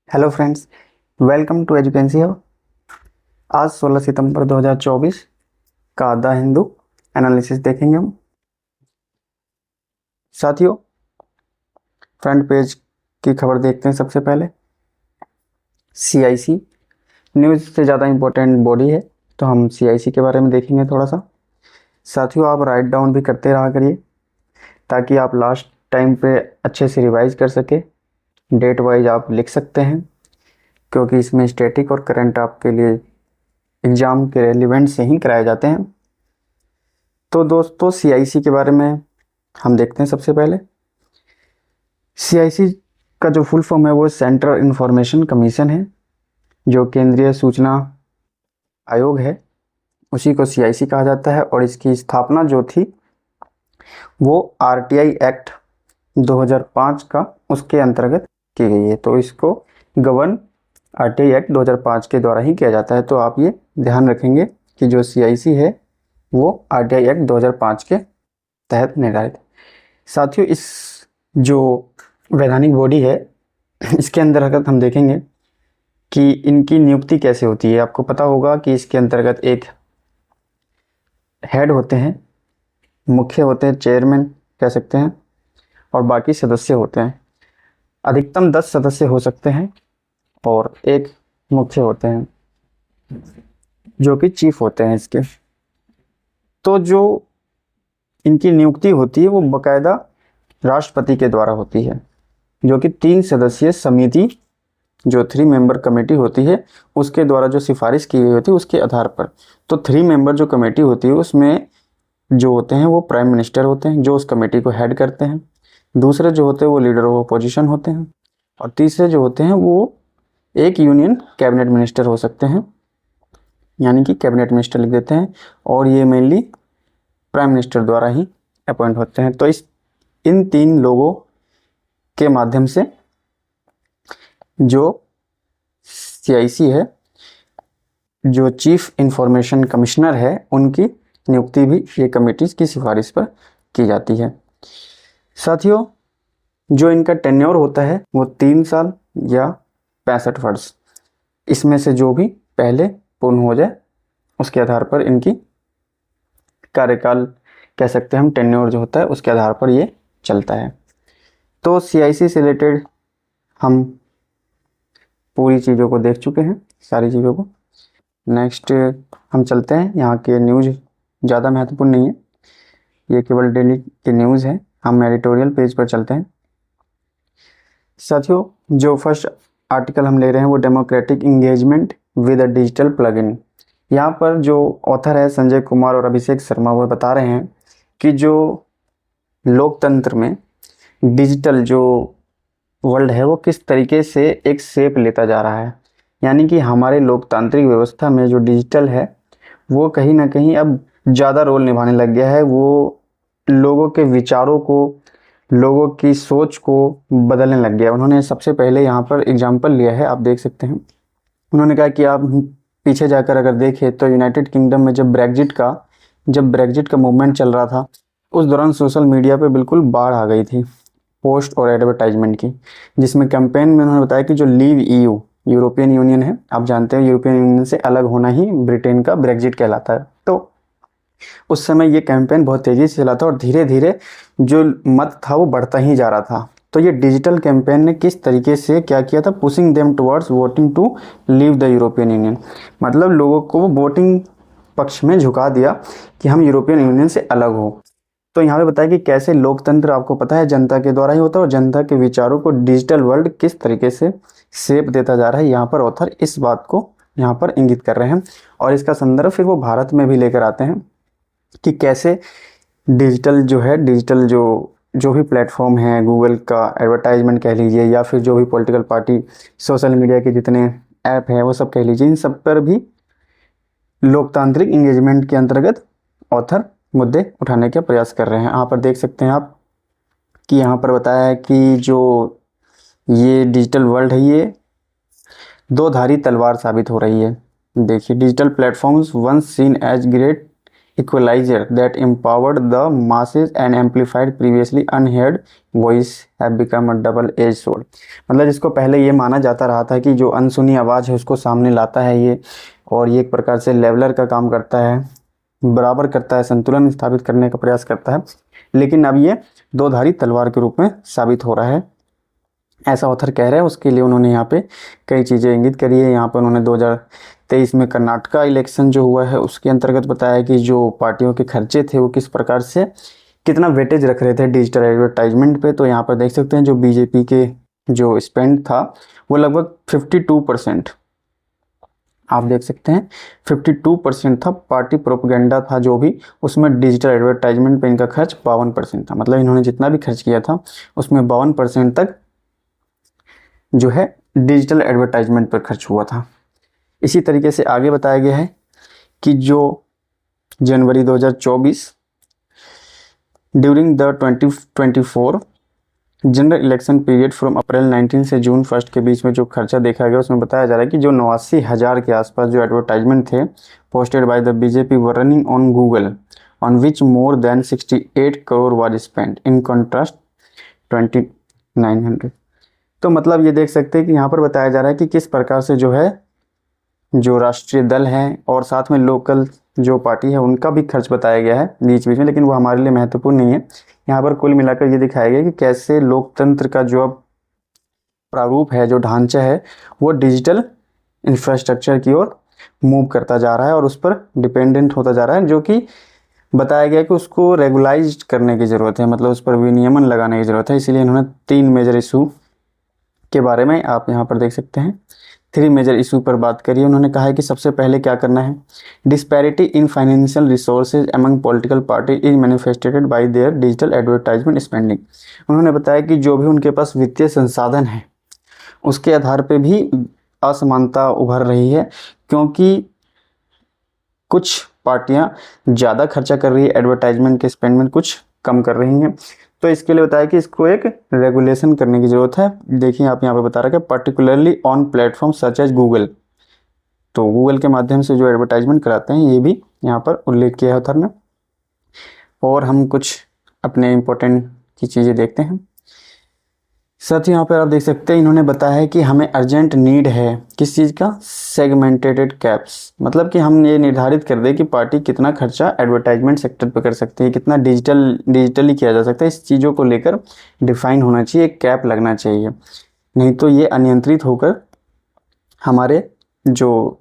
Hello friends, welcome to Educancy Hub. आज 16 सितंबर 2024 का the Hindu analysis देखेंगे हम। साथियों, फ्रंट पेज की खबर देखते हैं। सबसे पहले सीआईसी न्यूज़ से ज़्यादा इम्पोर्टेंट बॉडी है, तो हम सीआईसी के बारे में देखेंगे थोड़ा सा। साथियों, आप राइट डाउन भी करते रहा करिए ताकि आप लास्ट टाइम पे अच्छे से रिवाइज कर सके। डेट वाइज आप लिख सकते हैं, क्योंकि इसमें स्टैटिक और करंट आपके लिए एग्ज़ाम के रेलिवेंट से ही कराए जाते हैं। तो दोस्तों, सीआईसी के बारे में हम देखते हैं। सबसे पहले सीआईसी का जो फुल फॉर्म है वो सेंट्रल इंफॉर्मेशन कमीशन है, जो केंद्रीय सूचना आयोग है, उसी को सीआईसी कहा जाता है। और इसकी स्थापना जो थी वो आरटीआई एक्ट 2005 का उसके अंतर्गत की गई है। तो इसको गवर्न आरटीआई एक्ट 2005 के द्वारा ही किया जाता है। तो आप ये ध्यान रखेंगे कि जो सीआईसी है वो आरटीआई एक्ट 2005 के तहत निर्धारित है। साथियों, इस जो वैधानिक बॉडी है इसके अंतर्गत हम देखेंगे कि इनकी नियुक्ति कैसे होती है। आपको पता होगा कि इसके अंतर्गत एक हेड होते हैं, मुख्य होते हैं, चेयरमैन कह सकते हैं, और बाकी सदस्य होते हैं। अधिकतम 10 सदस्य हो सकते हैं और एक मुख्य होते हैं जो कि चीफ होते हैं इसके। तो जो इनकी नियुक्ति होती है वो बाकायदा राष्ट्रपति के द्वारा होती है, जो कि 3 सदस्यीय समिति, जो 3 मेंबर कमेटी होती है, उसके द्वारा जो सिफारिश की गई होती है उसके आधार पर। तो 3 मेंबर जो कमेटी होती है उसमें जो होते हैं वो प्राइम मिनिस्टर होते हैं, जो उस कमेटी को हेड करते हैं। दूसरे जो होते हैं वो लीडर ऑफ अपोजिशन होते हैं, और तीसरे जो होते हैं वो एक यूनियन कैबिनेट मिनिस्टर हो सकते हैं, यानी कि कैबिनेट मिनिस्टर लिख देते हैं। और ये मेनली प्राइम मिनिस्टर द्वारा ही अपॉइंट होते हैं। तो इन 3 लोगों के माध्यम से जो सीआईसी है, जो चीफ इंफॉर्मेशन कमिश्नर है, उनकी नियुक्ति भी ये कमेटीज की सिफारिश पर की जाती है। साथियों, जो इनका टेन्योर होता है वो 3 साल या 65 वर्ष, इसमें से जो भी पहले पूर्ण हो जाए उसके आधार पर इनकी कार्यकाल कह सकते हैं हम, टेन्योर जो होता है उसके आधार पर ये चलता है। तो सीआईसी से रिलेटेड हम पूरी चीज़ों को देख चुके हैं, सारी चीज़ों को। नेक्स्ट हम चलते हैं, यहाँ के न्यूज़ ज़्यादा महत्वपूर्ण नहीं है, ये केवल डेली के न्यूज़ है। हम एडिटोरियल पेज पर चलते हैं। साथियों, जो फर्स्ट आर्टिकल हम ले रहे हैं वो democratic engagement with a digital plugin. यहाँ पर जो ऑथर है संजय कुमार और अभिषेक शर्मा, वो बता रहे हैं कि जो लोकतंत्र में डिजिटल जो वर्ल्ड है वो किस तरीके से एक शेप लेता जा रहा है। यानी कि हमारे लोकतांत्रिक व्यवस्था में जो डिजिटल है वो कहीं ना कहीं अब ज़्यादा रोल निभाने लग गया है। वो लोगों के विचारों को, लोगों की सोच को बदलने लग गया। उन्होंने सबसे पहले यहाँ पर एग्जाम्पल लिया है, आप देख सकते हैं। उन्होंने कहा कि आप पीछे जाकर अगर देखें तो यूनाइटेड किंगडम में जब ब्रेग्जिट का मूवमेंट चल रहा था, उस दौरान सोशल मीडिया पे बिल्कुल बाढ़ आ गई थी पोस्ट और एडवर्टाइजमेंट की, जिसमें कैंपेन में उन्होंने बताया कि जो लीव ईयू, यूरोपियन यूनियन है, आप जानते हैं यूरोपियन यूनियन से अलग होना ही ब्रिटेन का ब्रेग्जिट कहलाता है। तो उस समय ये कैंपेन बहुत तेज़ी से चला था और धीरे धीरे जो मत था वो बढ़ता ही जा रहा था। तो ये डिजिटल कैंपेन ने किस तरीके से क्या किया था, pushing them towards voting to leave the European Union, मतलब लोगों को वो वोटिंग पक्ष में झुका दिया कि हम यूरोपियन यूनियन से अलग हो। तो यहाँ पे बताया कि कैसे लोकतंत्र, आपको पता है, जनता के द्वारा ही होता है, और जनता के विचारों को डिजिटल वर्ल्ड किस तरीके से शेप देता जा रहा है। यहाँ पर ऑथर इस बात को यहाँ पर इंगित कर रहे हैं, और इसका संदर्भ फिर वो भारत में भी लेकर आते हैं कि कैसे डिजिटल जो भी प्लेटफॉर्म है, गूगल का एडवर्टाइजमेंट कह लीजिए, या फिर जो भी पॉलिटिकल पार्टी, सोशल मीडिया के जितने ऐप हैं वो सब कह लीजिए, इन सब पर भी लोकतांत्रिक इंगेजमेंट के अंतर्गत ऑथर मुद्दे उठाने का प्रयास कर रहे हैं। यहाँ पर देख सकते हैं आप कि यहाँ पर बताया है कि जो ये डिजिटल वर्ल्ड है ये 2 धारी तलवार साबित हो रही है। देखिए, digital platforms once seen as great equalizer that empowered the masses and amplified previously unheard voice have become a double-edged sword। मतलब जिसको पहले ये माना जाता रहा था कि जो अनसुनी आवाज़ है उसको सामने लाता है ये, और ये एक प्रकार से लेवलर का काम करता है, बराबर करता है, संतुलन स्थापित करने का प्रयास करता है, लेकिन अब ये दो धारी तलवार के रूप में साबित हो रहा है, ऐसा ऑथर कह रहे हैं। उसके लिए उन्होंने यहाँ पे कई चीज़ें इंगित करी है। यहाँ पर उन्होंने 2023 में कर्नाटका इलेक्शन जो हुआ है उसके अंतर्गत बताया कि जो पार्टियों के खर्चे थे वो किस प्रकार से कितना वेटेज रख रहे थे डिजिटल एडवर्टाइजमेंट पे। तो यहाँ पर देख सकते हैं जो बीजेपी के जो स्पेंड था वो लगभग 52%, आप देख सकते हैं 52% था। पार्टी प्रोपेगेंडा था जो भी, उसमें डिजिटल एडवर्टाइजमेंट पे इनका खर्च 52% था। मतलब इन्होंने जितना भी खर्च किया था उसमें 52% तक जो है डिजिटल एडवर्टाइजमेंट पर खर्च हुआ था। इसी तरीके से आगे बताया गया है कि जो जनवरी 2024 during the 2024 general election period from April 19 से जून 1 के बीच में जो खर्चा देखा गया उसमें बताया जा रहा है कि जो 89,000 के आसपास जो एडवर्टाइजमेंट थे posted by the BJP were running on Google on which more than 68 crore was spend in contrast 2900। तो मतलब ये देख सकते हैं कि यहाँ पर बताया जा रहा है कि किस प्रकार से जो है जो राष्ट्रीय दल है और साथ में लोकल जो पार्टी है उनका भी खर्च बताया गया है बीच बीच में, लेकिन वो हमारे लिए महत्वपूर्ण नहीं है। यहाँ पर कुल मिलाकर ये दिखाया गया कि कैसे लोकतंत्र का जो अब प्रारूप है, जो ढांचा है, वो डिजिटल इंफ्रास्ट्रक्चर की ओर मूव करता जा रहा है और उस पर डिपेंडेंट होता जा रहा है, जो कि बताया गया कि उसको रेगुलाइज करने की ज़रूरत है, मतलब उस पर विनियमन लगाने की ज़रूरत है। इसीलिए इन्होंने 3 मेजर इशू के बारे में आप यहाँ पर देख सकते हैं 3 मेजर इशू पर बात करिए। उन्होंने कहा है कि सबसे पहले क्या करना है, disparity in financial resources among political party is manifested bye there digital advertisement spending. उन्होंने बताया कि जो भी उनके पास वित्तीय संसाधन है उसके आधार पे भी असमानता उभर रही है, क्योंकि कुछ पार्टियां ज़्यादा खर्चा कर रही है एडवर्टाइजमेंट के स्पेंड में, कुछ कम कर रही हैं। तो इसके लिए बताया कि इसको एक रेगुलेशन करने की ज़रूरत है। देखिए आप यहाँ पे बता रहा है particularly on platform such as Google, तो गूगल के माध्यम से जो एडवर्टाइजमेंट कराते हैं ये भी यहाँ पर उल्लेख किया है ऑथर ने। और हम कुछ अपने इम्पोर्टेंट की चीज़ें देखते हैं। साथ ही यहाँ पर आप देख सकते हैं इन्होंने बताया है कि हमें अर्जेंट नीड है किस चीज़ का, सेगमेंटेड कैप्स, मतलब कि हम ये निर्धारित कर दें कि पार्टी कितना खर्चा एडवर्टाइजमेंट सेक्टर पर कर सकती है, कितना डिजिटली किया जा सकता है। इस चीज़ों को लेकर डिफाइन होना चाहिए, एक कैप लगना चाहिए, नहीं तो ये अनियंत्रित होकर हमारे जो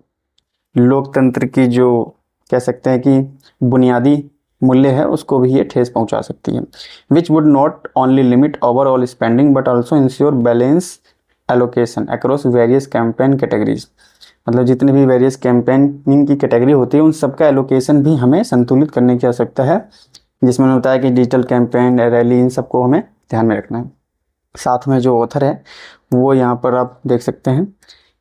लोकतंत्र की जो कह सकते हैं कि बुनियादी मूल्य है उसको भी ये ठेस पहुंचा सकती है। Which would not only limit overall spending but also ensure balance allocation across various campaign categories, मतलब जितने भी वेरियस कैंपेनिंग की कैटेगरी होती है उन सबका एलोकेशन भी हमें संतुलित करने की आवश्यकता है, जिसमें उन्होंने बताया कि डिजिटल कैंपेन, रैली, इन सबको हमें ध्यान में रखना है। साथ में जो ऑथर है वो यहाँ पर आप देख सकते हैं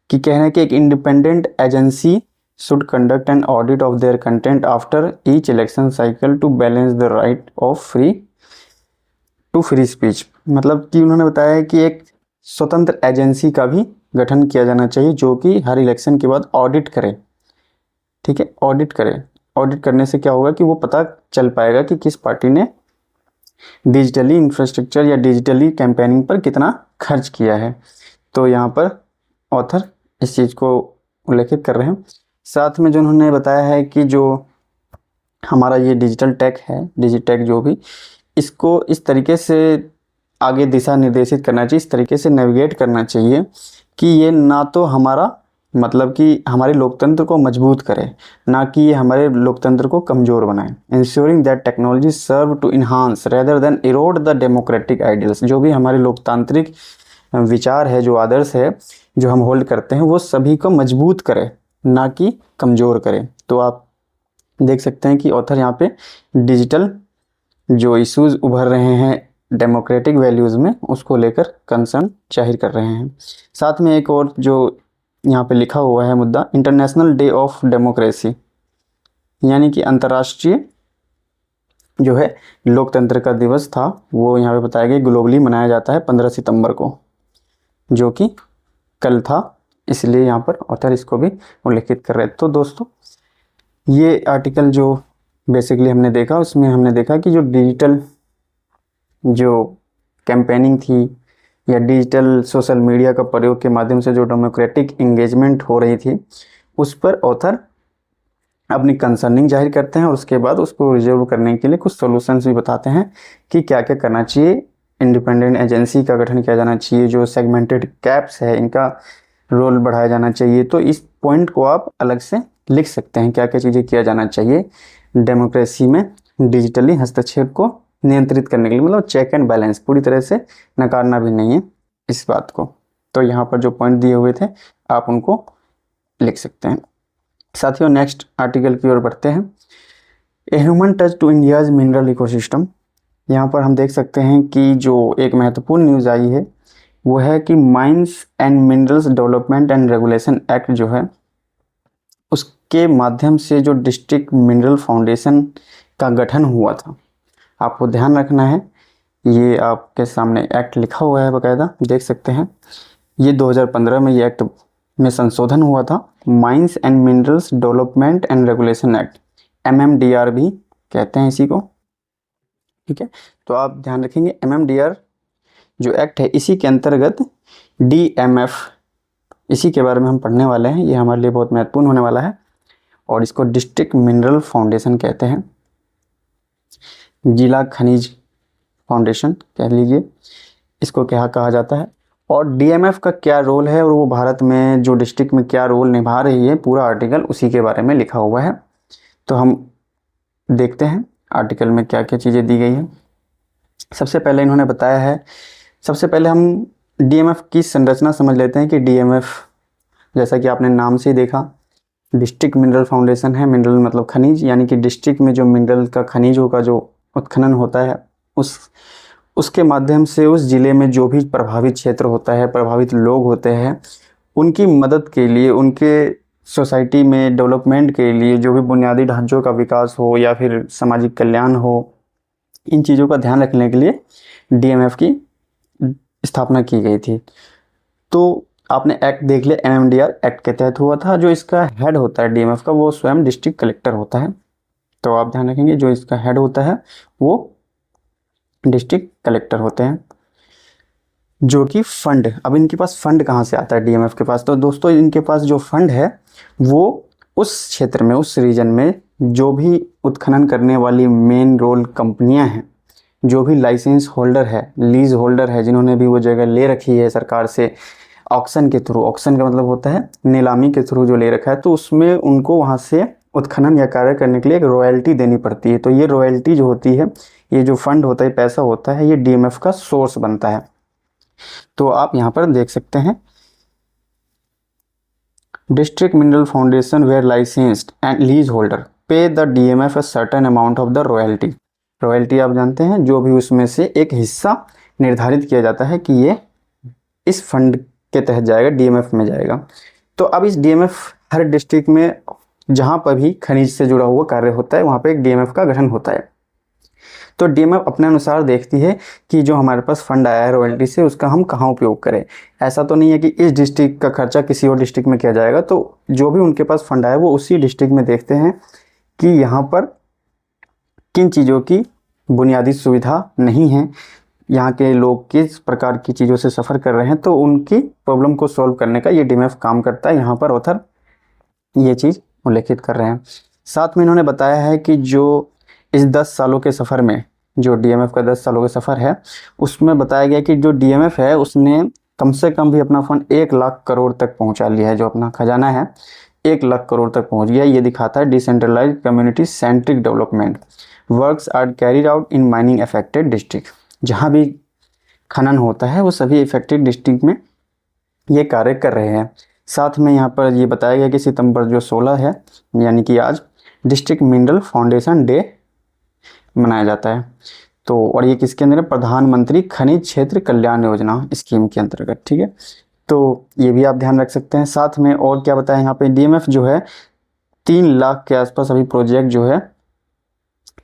कि कह रहे हैं कि एक independent agency should conduct an audit of their content after each election cycle to balance the right of free speech। मतलब कि उन्होंने बताया है कि एक स्वतंत्र एजेंसी का भी गठन किया जाना चाहिए जो कि हर इलेक्शन के बाद ऑडिट करे, ठीक है, ऑडिट करे। ऑडिट करने से क्या होगा कि वो पता चल पाएगा कि किस पार्टी ने डिजिटली इंफ्रास्ट्रक्चर या डिजिटली कैंपेनिंग पर कितना खर्च किया है। तो यहाँ पर ऑथर इस चीज़ को उल्लेखित कर रहे हैं। साथ में जो उन्होंने बताया है कि जो हमारा ये डिजिटल टेक है, डिजिटेक जो भी, इसको इस तरीके से आगे दिशा निर्देशित करना चाहिए, इस तरीके से नेविगेट करना चाहिए कि ये ना तो हमारा मतलब कि हमारे लोकतंत्र को मजबूत करे, ना कि ये हमारे लोकतंत्र को कमज़ोर बनाए। Ensuring that technology serve to enhance rather than erode the democratic ideals. जो भी हमारे लोकतांत्रिक विचार है, जो आदर्श है, जो हम होल्ड करते हैं, वो सभी को मजबूत करे, ना कि कमज़ोर करे। तो आप देख सकते हैं कि ऑथर यहाँ पे डिजिटल जो इश्यूज उभर रहे हैं डेमोक्रेटिक वैल्यूज़ में उसको लेकर कंसर्न जाहिर कर रहे हैं। साथ में एक और जो यहाँ पे लिखा हुआ है मुद्दा, इंटरनेशनल डे ऑफ डेमोक्रेसी, यानी कि अंतर्राष्ट्रीय जो है लोकतंत्र का दिवस था, वो यहाँ पे बताया गया ग्लोबली मनाया जाता है 15 सितंबर को, जो कि कल था, इसलिए यहाँ पर ऑथर इसको भी उल्लेखित कर रहे हैं। तो दोस्तों ये आर्टिकल जो बेसिकली उसमें हमने देखा कि जो डिजिटल जो कैंपेनिंग थी या डिजिटल सोशल मीडिया का प्रयोग के माध्यम से जो डेमोक्रेटिक इंगेजमेंट हो रही थी, उस पर ऑथर अपनी कंसर्निंग जाहिर करते हैं और उसके बाद उसको रिजॉल्व करने के लिए कुछ सॉल्यूशंस भी बताते हैं कि क्या क्या करना चाहिए। इंडिपेंडेंट एजेंसी का गठन किया जाना चाहिए, जो सेगमेंटेड कैप्स है इनका रोल बढ़ाया जाना चाहिए। तो इस पॉइंट को आप अलग से लिख सकते हैं, क्या क्या चीज़ें किया जाना चाहिए डेमोक्रेसी में डिजिटली हस्तक्षेप को नियंत्रित करने के लिए, मतलब चेक एंड बैलेंस, पूरी तरह से नकारना भी नहीं है इस बात को। तो यहाँ पर जो पॉइंट दिए हुए थे आप उनको लिख सकते हैं। साथियों, नेक्स्ट आर्टिकल की ओर बढ़ते हैं। A human touch to India's mineral ecosystem. यहाँ पर हम देख सकते हैं कि जो एक महत्वपूर्ण न्यूज़ आई है वो है कि mines and minerals development and regulation act जो है, उसके माध्यम से जो डिस्ट्रिक्ट मिनरल फाउंडेशन का गठन हुआ था, आपको ध्यान रखना है, ये आपके सामने एक्ट लिखा हुआ है बाकायदा, देख सकते हैं। ये 2015 में ये एक्ट में संशोधन हुआ था, mines and minerals development and regulation act, MMDR भी कहते हैं इसी को, ठीक है। तो आप ध्यान रखेंगे MMDR जो एक्ट है, इसी के अंतर्गत DMF, इसी के बारे में हम पढ़ने वाले हैं, ये हमारे लिए बहुत महत्वपूर्ण होने वाला है। और इसको डिस्ट्रिक्ट मिनरल फाउंडेशन कहते हैं, जिला खनिज फाउंडेशन कह लीजिए, इसको क्या कहा जाता है। और DMF का क्या रोल है और वो भारत में जो डिस्ट्रिक्ट में क्या रोल निभा रही है, पूरा आर्टिकल उसी के बारे में लिखा हुआ है। तो हम देखते हैं आर्टिकल में क्या क्या चीज़ें दी गई है। सबसे पहले इन्होंने बताया है, सबसे पहले हम DMF की संरचना समझ लेते हैं कि DMF, जैसा कि आपने नाम से ही देखा, डिस्ट्रिक्ट मिनरल फाउंडेशन है। मिनरल मतलब खनिज, यानी कि डिस्ट्रिक्ट में जो मिनरल का खनिजों का जो उत्खनन होता है, उसके माध्यम से उस ज़िले में जो भी प्रभावित क्षेत्र होता है, प्रभावित लोग होते हैं, उनकी मदद के लिए, उनके सोसाइटी में डेवलपमेंट के लिए जो भी बुनियादी ढांचों का विकास हो या फिर सामाजिक कल्याण हो, इन चीज़ों का ध्यान रखने के लिए DMF की स्थापना की गई थी। तो आपने एक्ट देख लिया, MMDR एक्ट के तहत हुआ था। जो इसका हेड होता है DMF का, वो स्वयं डिस्ट्रिक्ट कलेक्टर होता है। तो आप ध्यान रखेंगे, जो इसका हेड होता है वो डिस्ट्रिक्ट कलेक्टर होते हैं, जो कि फंड, अब इनके पास फंड कहाँ से आता है DMF के पास, तो दोस्तों इनके पास जो फंड है वो उस क्षेत्र में, उस रीजन में जो भी उत्खनन करने वाली मेन रोल कंपनियां हैं, जो भी लाइसेंस होल्डर है, लीज होल्डर है, जिन्होंने भी वो जगह ले रखी है सरकार से ऑक्शन के थ्रू, ऑक्शन का मतलब होता है नीलामी के थ्रू जो ले रखा है, तो उसमें उनको वहाँ से उत्खनन या कार्य करने के लिए एक रॉयल्टी देनी पड़ती है। तो ये रॉयल्टी जो होती है, ये जो फंड होता है, पैसा होता है, ये DMF का सोर्स बनता है। तो आप यहाँ पर देख सकते हैं, district mineral foundation where licensed and lease holder pay the DMF a certain amount of the royalty. Royalty आप जानते हैं, जो भी उसमें से एक हिस्सा निर्धारित किया जाता है कि ये इस फंड के तहत जाएगा, DMF में जाएगा। तो अब इस DMF हर डिस्ट्रिक्ट में जहाँ पर भी खनिज से जुड़ा हुआ कार्य होता है, वहाँ पे एक DMF का गठन होता है। तो DMF अपने अनुसार देखती है कि जो हमारे पास फंड आया है रॉयल्टी से, उसका हम कहाँ उपयोग करें। ऐसा तो नहीं है कि इस डिस्ट्रिक्ट का खर्चा किसी और डिस्ट्रिक्ट में किया जाएगा। तो जो भी उनके पास फंड आया वो उसी डिस्ट्रिक्ट में देखते हैं कि यहाँ पर किन चीज़ों की बुनियादी सुविधा नहीं है, यहाँ के लोग किस प्रकार की चीज़ों से सफ़र कर रहे हैं, तो उनकी प्रॉब्लम को सॉल्व करने का ये DMF काम करता है। यहाँ पर ऑथर ये चीज़ उल्लेखित कर रहे हैं। साथ में इन्होंने बताया है कि जो इस 10 सालों के सफ़र में, जो DMF का 10 सालों का सफ़र है, उसमें बताया गया कि जो DMF है उसने कम से कम भी अपना फंड 1 लाख करोड़ तक पहुंचा लिया है। जो अपना खजाना है 1 लाख करोड़ तक पहुंच गया। ये दिखाता है decentralize community centric development works are carried out in mining affected district. जहाँ भी खनन होता है वो सभी इफेक्टेड डिस्ट्रिक्ट में ये कार्य कर रहे हैं। साथ में यहाँ पर ये बताया गया कि सितंबर जो 16 है, यानी कि आज डिस्ट्रिक्ट मिनरल फाउंडेशन डे मनाया जाता है। तो और ये किसके अंदर है, प्रधानमंत्री खनिज क्षेत्र कल्याण योजना स्कीम के अंतर्गत, ठीक है। तो ये भी आप ध्यान रख सकते हैं। साथ में और क्या बताया यहाँ पे, DMF जो है 3 लाख के आसपास अभी प्रोजेक्ट जो है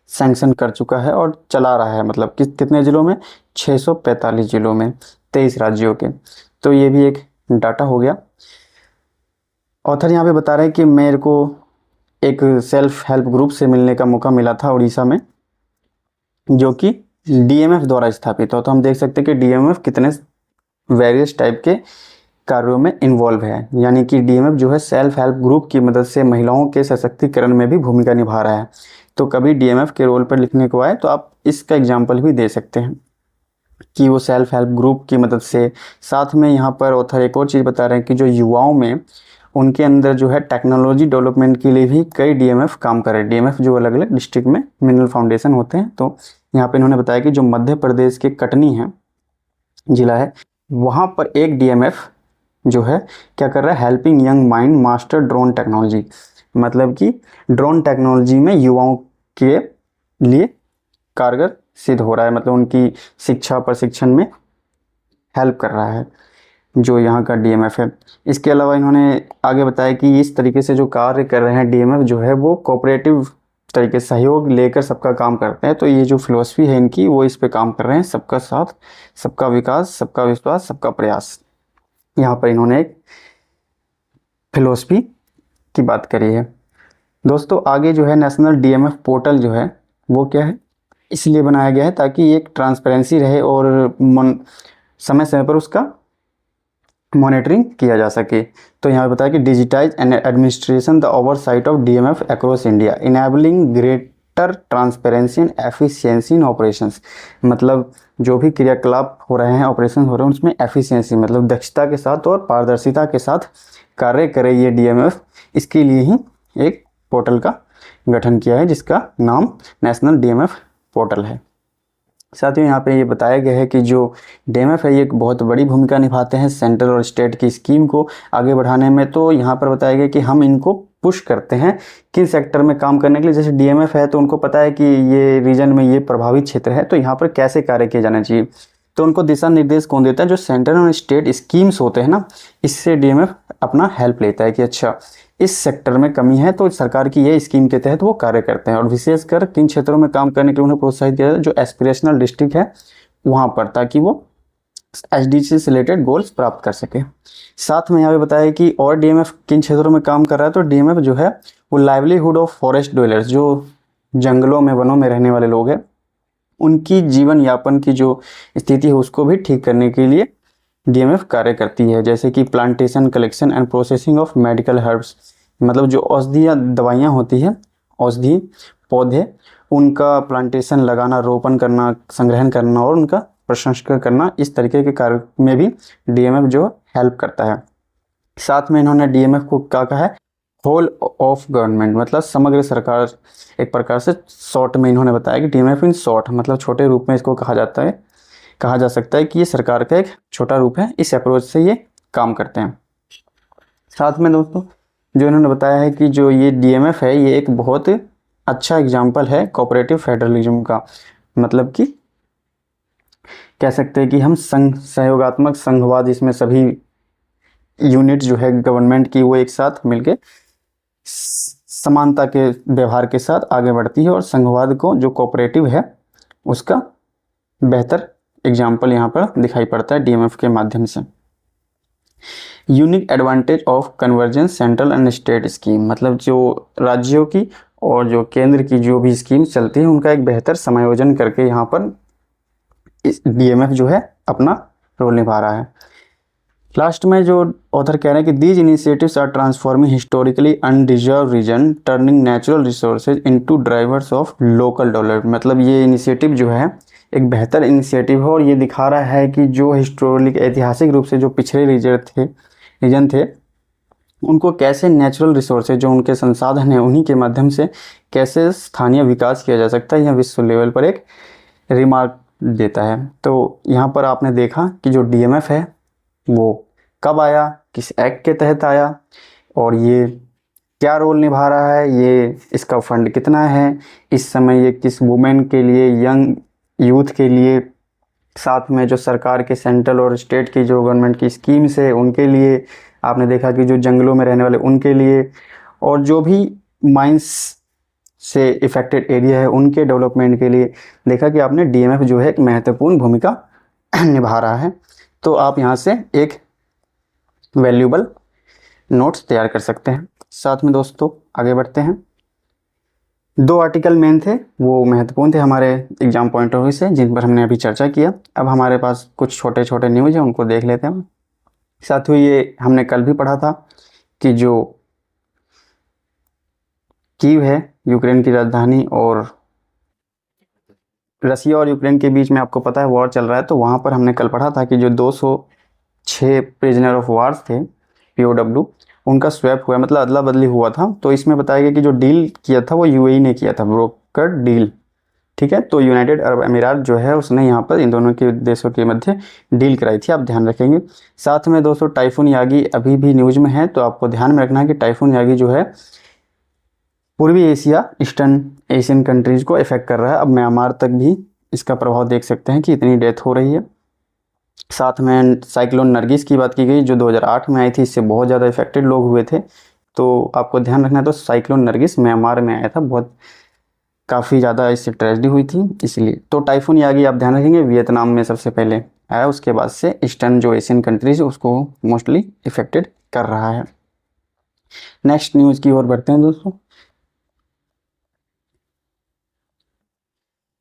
सैंक्शन कर चुका है और चला रहा है, मतलब कितने ज़िलों में, 645 ज़िलों में, 23 राज्यों के। तो ये भी एक डाटा हो गया। ऑथर यहाँ पे बता रहे हैं कि मेरे को एक सेल्फ हेल्प ग्रुप से मिलने का मौका मिला था उड़ीसा में, जो कि डीएमएफ द्वारा स्थापित हो। तो हम देख सकते हैं कि डीएमएफ कितने वेरियस टाइप के कार्यों में इन्वॉल्व है, यानी कि डीएमएफ जो है सेल्फ हेल्प ग्रुप की मदद से महिलाओं के सशक्तिकरण में भी भूमिका निभा रहा है। तो कभी डीएमएफ के रोल पर लिखने को आए तो आप इसका एग्जाम्पल भी दे सकते हैं कि वो सेल्फ हेल्प ग्रुप की मदद से। साथ में यहाँ पर ऑथर एक और चीज़ बता रहे हैं कि जो युवाओं में उनके अंदर जो है टेक्नोलॉजी डेवलपमेंट के लिए भी कई डीएमएफ काम कर रहे हैं। डीएमएफ जो अलग अलग डिस्ट्रिक्ट में मिनरल फाउंडेशन होते हैं। तो यहाँ पे इन्होंने बताया कि जो मध्य प्रदेश के कटनी है जिला है, वहाँ पर एक डीएमएफ जो है क्या कर रहा है, helping young mind master drone technology, मतलब कि ड्रोन टेक्नोलॉजी में युवाओं के लिए कारगर सिद्ध हो रहा है, मतलब उनकी शिक्षा प्रशिक्षण में हेल्प कर रहा है जो यहाँ का डीएमएफ है। इसके अलावा इन्होंने आगे बताया कि इस तरीके से जो कार्य कर रहे हैं डीएमएफ जो है वो कोऑपरेटिव तरीके से सहयोग लेकर सबका काम करते हैं। तो ये जो फिलॉसफी है इनकी वो इस पे काम कर रहे हैं, सबका साथ, सबका विकास, सबका विश्वास, सबका प्रयास। यहाँ पर इन्होंने एक फिलॉसफी की बात करी है। दोस्तों आगे जो है नेशनल डीएमएफ पोर्टल जो है वो क्या है, इसलिए बनाया गया है ताकि एक ट्रांसपेरेंसी रहे और समय समय पर उसका मॉनिटरिंग किया जा सके। तो यहाँ बताया कि digitise and administration the oversight of DMF across India enabling greater transparency and efficiency in operations, मतलब जो भी क्रियाकलाप हो रहे हैं, ऑपरेशन हो रहे हैं, उसमें एफिशिएंसी मतलब दक्षता के साथ और पारदर्शिता के साथ कार्य करे ये डीएमएफ। इसके लिए ही एक पोर्टल का गठन किया है जिसका नाम नेशनल डीएमएफ पोर्टल है। साथ ही यहाँ पे ये बताया गया है कि जो डीएमएफ है ये एक बहुत बड़ी भूमिका निभाते हैं सेंट्रल और स्टेट की स्कीम को आगे बढ़ाने में। तो यहाँ पर बताया गया कि हम इनको पुश करते हैं किन सेक्टर में काम करने के लिए। जैसे डीएमएफ है तो उनको पता है कि ये रीजन में ये प्रभावित क्षेत्र है, तो यहाँ पर कैसे कार्य किए जाना चाहिए। तो उनको दिशा निर्देश कौन देता है, जो सेंट्रल और स्टेट स्कीम्स होते हैं ना, इससे डीएमएफ अपना हेल्प लेता है कि अच्छा इस सेक्टर में कमी है तो सरकार की ये स्कीम के तहत वो कार्य करते हैं। और विशेषकर किन क्षेत्रों में काम करने के लिए उन्हें प्रोत्साहित किया जाता है, जो एस्पिरेशनल डिस्ट्रिक्ट है वहाँ पर, ताकि वो एसडीजी से रिलेटेड गोल्स प्राप्त कर सके। साथ में यहाँ पे बताया कि और डीएमएफ किन क्षेत्रों में काम कर रहा है, तो डीएमएफ जो है वो लाइवलीहुड ऑफ फॉरेस्ट ड्वेलर्स, जो जंगलों में वनों में रहने वाले लोग हैं, उनकी जीवन यापन की जो स्थिति है उसको भी ठीक करने के लिए डीएमएफ कार्य करती है। जैसे कि plantation collection and processing of medical herbs, मतलब जो औषधीय दवाइयाँ होती हैं, औषधि पौधे, उनका प्लांटेशन लगाना, रोपण करना, संग्रहण करना और उनका प्रसंस्करण करना, इस तरीके के कार्य में भी डीएमएफ जो हेल्प करता है। साथ में इन्होंने डीएमएफ को क्या कहा है, होल ऑफ गवर्नमेंट, मतलब समग्र सरकार, एक प्रकार से शॉर्ट में इन्होंने बताया कि डीएमएफ इन शॉर्ट, मतलब छोटे रूप में इसको कहा जा सकता है कि ये सरकार का एक छोटा रूप है। इस अप्रोच से ये काम करते हैं। साथ में दोस्तों जो इन्होंने बताया है कि जो ये डीएमएफ है ये एक बहुत अच्छा एग्जाम्पल है कोऑपरेटिव फेडरलिज्म का, मतलब कि कह सकते हैं कि हम सहयोगात्मक संघवाद, इसमें सभी यूनिट जो है गवर्नमेंट की वो एक साथ मिलके समानता के व्यवहार के साथ आगे बढ़ती है और संघवाद को जो कोऑपरेटिव है उसका बेहतर एग्जाम्पल यहाँ पर दिखाई पड़ता है डीएमएफ के माध्यम से। Unique advantage of convergence central and state scheme, मतलब जो राज्यों की और जो केंद्र की जो भी स्कीम चलती है उनका एक बेहतर समायोजन करके यहाँ पर इस डीएमएफ जो है अपना रोल निभा रहा है। लास्ट में जो ऑथर कह रहे हैं कि these initiatives are transforming historically underserved region turning natural resources into drivers of local development, मतलब ये इनिशिएटिव जो है एक बेहतर इनिशिएटिव है और ये दिखा रहा है कि जो हिस्टोरिक ऐतिहासिक रूप से जो पिछड़े रीजन थे उनको कैसे नेचुरल रिसोर्सेज, जो उनके संसाधन हैं, उन्हीं के माध्यम से कैसे स्थानीय विकास किया जा सकता है, यह विश्व लेवल पर एक रिमार्क देता है। तो यहाँ पर आपने देखा कि जो डीएमएफ है वो कब आया, किस एक्ट के तहत आया और ये क्या रोल निभा रहा है, ये इसका फंड कितना है, इस समय ये किस वुमेन के लिए, यंग यूथ के लिए, साथ में जो सरकार के सेंट्रल और स्टेट की जो गवर्नमेंट की स्कीम्स है उनके लिए, आपने देखा कि जो जंगलों में रहने वाले उनके लिए, और जो भी माइंस से इफेक्टेड एरिया है उनके डेवलपमेंट के लिए देखा कि आपने डीएमएफ जो है एक महत्वपूर्ण भूमिका निभा रहा है। तो आप यहाँ से एक वैल्यूबल नोट्स तैयार कर सकते हैं। साथ में दोस्तों आगे बढ़ते हैं। दो आर्टिकल मेन थे, वो महत्वपूर्ण थे हमारे एग्जाम पॉइंट ऑफ व्यू से, जिन पर हमने अभी चर्चा किया। अब हमारे पास कुछ छोटे छोटे न्यूज़ हैं, उनको देख लेते हैं। साथियों, ये हमने कल भी पढ़ा था कि जो कीव है यूक्रेन की राजधानी, और रसिया और यूक्रेन के बीच में आपको पता है वॉर चल रहा है, तो वहाँ पर हमने कल पढ़ा था कि जो 206 प्रिजनर ऑफ वार्स थे, POW, उनका स्वैप हुआ, मतलब अदला बदली हुआ था। तो इसमें बताया गया कि जो डील किया था वो UAE ने किया था, ब्रोकर डील। ठीक है, तो यूनाइटेड अरब अमीरात जो है उसने यहाँ पर इन दोनों के देशों के मध्य डील कराई थी, आप ध्यान रखेंगे। साथ में दोस्तों टाइफून यागी अभी भी न्यूज़ में है, तो आपको ध्यान में रखना है कि टाइफून यागी जो है पूर्वी एशिया, ईस्टर्न एशियन कंट्रीज को इफेक्ट कर रहा है। अब म्यांमार तक भी इसका प्रभाव देख सकते हैं कि इतनी डेथ हो रही है। साथ में साइक्लोन नरगिस की बात की गई, जो 2008 में आई थी, इससे बहुत ज़्यादा इफेक्टेड लोग हुए थे, तो आपको ध्यान रखना है। तो साइक्लोन नरगिस म्यांमार में आया था, बहुत काफ़ी ज़्यादा इससे ट्रेजेडी हुई थी, इसलिए। तो टाइफून यागी आप ध्यान रखेंगे वियतनाम में सबसे पहले आया, उसके बाद से ईस्टर्न जो एशियन कंट्रीज उसको मोस्टली इफेक्टेड कर रहा है। नेक्स्ट न्यूज़ की ओर बढ़ते हैं दोस्तों।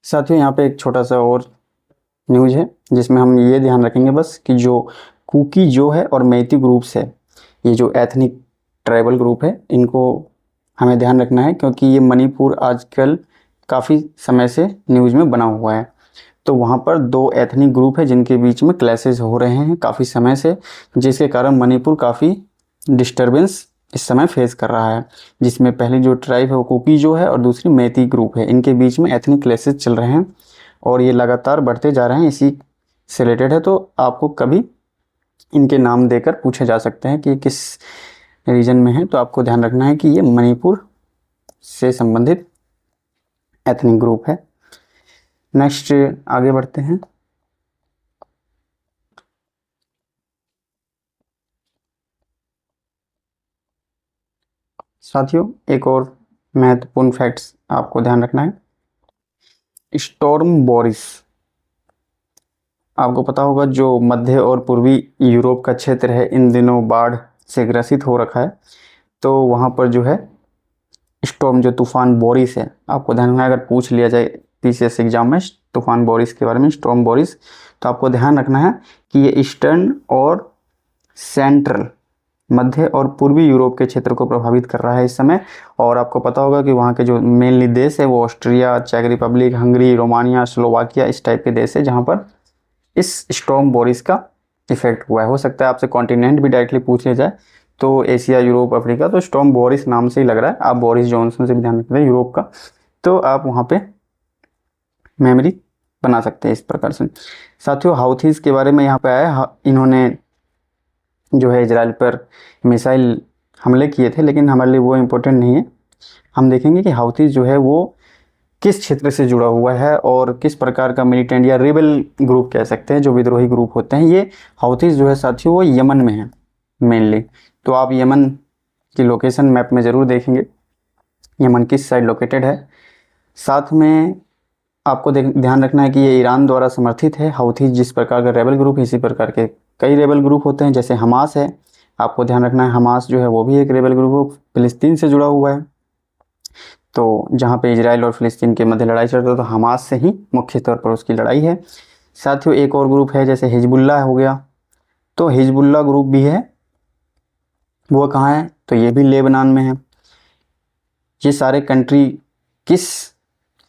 साथियों, यहाँ पे एक छोटा सा और न्यूज़ है, जिसमें हम ये ध्यान रखेंगे बस कि जो कुकी जो है और मैती ग्रुप्स है, ये जो एथनिक ट्राइबल ग्रुप है, इनको हमें ध्यान रखना है, क्योंकि ये मणिपुर आजकल काफ़ी समय से न्यूज़ में बना हुआ है। तो वहाँ पर दो एथनिक ग्रुप है जिनके बीच में क्लैशेस हो रहे हैं काफ़ी समय से, जिसके कारण मणिपुर काफ़ी डिस्टर्बेंस इस समय फेस कर रहा है। जिसमें पहली जो ट्राइब है वो कुकी जो है और दूसरी मैती ग्रुप है, इनके बीच में एथनिक क्लैशेस चल रहे हैं और ये लगातार बढ़ते जा रहे हैं, इसी से रिलेटेड है। तो आपको कभी इनके नाम देकर पूछे जा सकते हैं कि किस रीजन में है, तो आपको ध्यान रखना है कि ये मणिपुर से संबंधित एथनिक ग्रुप है। नेक्स्ट आगे बढ़ते हैं। साथियों, एक और महत्वपूर्ण फैक्ट्स आपको ध्यान रखना है। स्टॉर्म बोरिस, आपको पता होगा जो मध्य और पूर्वी यूरोप का क्षेत्र है इन दिनों बाढ़ से ग्रसित हो रखा है। तो वहाँ पर जो है स्टॉर्म, जो तूफान बोरिस है, आपको ध्यान रखना है, अगर पूछ लिया जाए PCS एग्जाम में तूफान बोरिस के बारे में, स्टॉर्म बोरिस, तो आपको ध्यान रखना है कि ये ईस्टर्न और सेंट्रल, मध्य और पूर्वी यूरोप के क्षेत्र को प्रभावित कर रहा है इस समय। और आपको पता होगा कि वहाँ के जो मेनली देश है वो ऑस्ट्रिया, चेक रिपब्लिक, हंगरी, रोमानिया, स्लोवाकिया, इस टाइप के देश है जहाँ पर इस स्टॉर्म बोरिस का इफेक्ट हुआ है। हो सकता है आपसे कॉन्टिनेंट भी डायरेक्टली पूछ लिया जाए, तो एशिया, यूरोप, अफ्रीका, तो स्टॉर्म बोरिस नाम से ही लग रहा है। आप बोरिस जॉनसन से भी ध्यान रखते हैं यूरोप का, तो आप वहाँ पे मेमोरी बना सकते हैं इस प्रकार से। साथियों, हाउथीज के बारे में यहाँ पे आया, इन्होंने जो है इजराइल पर मिसाइल हमले किए थे, लेकिन हमारे लिए वो इम्पोर्टेंट नहीं है। हम देखेंगे कि हाउथीज जो है वो किस क्षेत्र से जुड़ा हुआ है और किस प्रकार का मिलिटेंट या रिबेल ग्रुप कह सकते हैं, जो विद्रोही ग्रुप होते हैं। ये हाउथीज जो है साथियों वो यमन में है मेनली, तो आप यमन की लोकेशन मैप में ज़रूर देखेंगे यमन किस साइड लोकेटेड है। साथ में आपको ध्यान रखना है कि ये ईरान द्वारा समर्थित है। हाउथीज जिस प्रकार का रेबल ग्रुप है, इसी प्रकार के कई रेबल ग्रुप होते हैं, जैसे हमास है, आपको ध्यान रखना है हमास जो है वो भी एक रेबल ग्रुप फिलिस्तीन से जुड़ा हुआ है। तो जहाँ पे इजराइल और फिलिस्तीन के मध्य लड़ाई चल रही है, तो हमास से ही मुख्य तौर पर उसकी लड़ाई है। साथियों, एक और ग्रुप है जैसे हिजबुल्ला हो गया, तो हिजबुल्ला ग्रुप भी है, वो कहाँ है, तो ये भी लेबनान में है। ये सारे कंट्री किस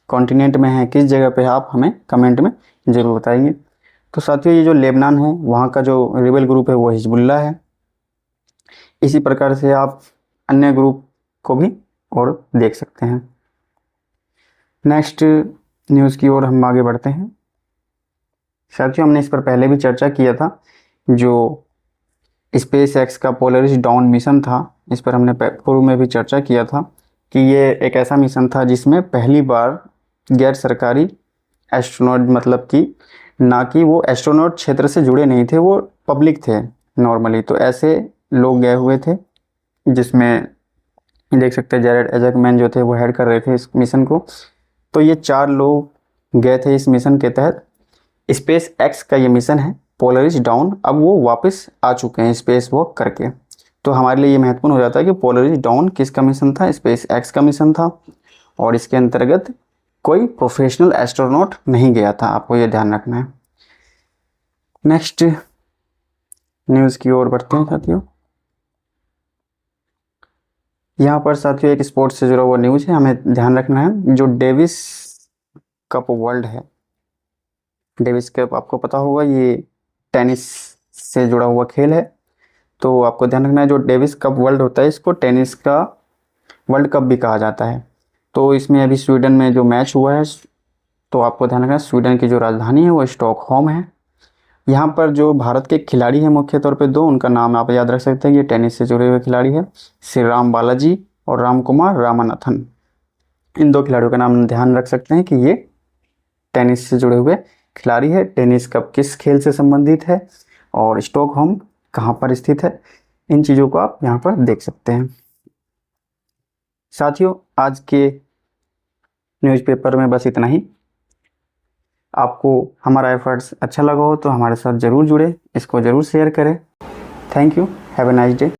कॉन्टिनेंट में है, किस जगह पे है, आप हमें कमेंट में ज़रूर बताएंगे। तो साथियों, ये जो लेबनान है वहाँ का जो रिबेल ग्रुप है वो हिजबुल्ला है। इसी प्रकार से आप अन्य ग्रुप को भी और देख सकते हैं। नेक्स्ट न्यूज़ की ओर हम आगे बढ़ते हैं। साथियों, हमने इस पर पहले भी चर्चा किया था, जो स्पेस एक्स का पोलरिस डाउन मिशन था, इस पर हमने पूर्व में भी चर्चा किया था कि ये एक ऐसा मिशन था जिसमें पहली बार गैर सरकारी एस्ट्रोनॉट, मतलब कि ना कि वो एस्ट्रोनॉट क्षेत्र से जुड़े नहीं थे, वो पब्लिक थे नॉर्मली, तो ऐसे लोग गए हुए थे, जिसमें देख सकते हैं जेरेड एजकमैन जो थे वो हेड कर रहे थे इस मिशन को। तो ये 4 लोग गए थे इस मिशन के तहत। स्पेस एक्स का ये मिशन है पोलरिस डाउन, अब वो वापस आ चुके हैं स्पेस वॉक करके। तो हमारे लिए ये महत्वपूर्ण हो जाता है कि पोलरिस डाउन किसका मिशन था, स्पेस एक्स का मिशन था। और इसके अंतर्गत कोई प्रोफेशनल एस्ट्रोनॉट नहीं गया था, आपको ये ध्यान रखना है। नेक्स्ट न्यूज़ की ओर बढ़ते हैं साथियों। यहाँ पर साथियों एक स्पोर्ट्स से जुड़ा हुआ न्यूज़ है, हमें ध्यान रखना है। जो डेविस कप वर्ल्ड है, डेविस कप आपको पता होगा ये टेनिस से जुड़ा हुआ खेल है, तो आपको ध्यान रखना है जो डेविस कप वर्ल्ड होता है इसको टेनिस का वर्ल्ड कप भी कहा जाता है। तो इसमें अभी स्वीडन में जो मैच हुआ है, तो आपको ध्यान रखना है स्वीडन की जो राजधानी है वो स्टॉकहोम है। यहाँ पर जो भारत के खिलाड़ी हैं मुख्य तौर पे दो, उनका नाम आप याद रख सकते हैं, ये टेनिस से जुड़े हुए खिलाड़ी है, श्री राम बालाजी और रामकुमार रामानाथन। इन दो खिलाड़ियों का नाम ध्यान रख सकते हैं कि ये टेनिस से जुड़े हुए खिलाड़ी है। टेनिस कप किस खेल से संबंधित है और स्टॉकहोम कहाँ पर स्थित है, इन चीज़ों को आप यहाँ पर देख सकते हैं। साथियों आज के न्यूज़पेपर में बस इतना ही। आपको हमारा एफर्ट्स अच्छा लगा हो तो हमारे साथ ज़रूर जुड़े, इसको ज़रूर शेयर करें। Thank you, have a nice day.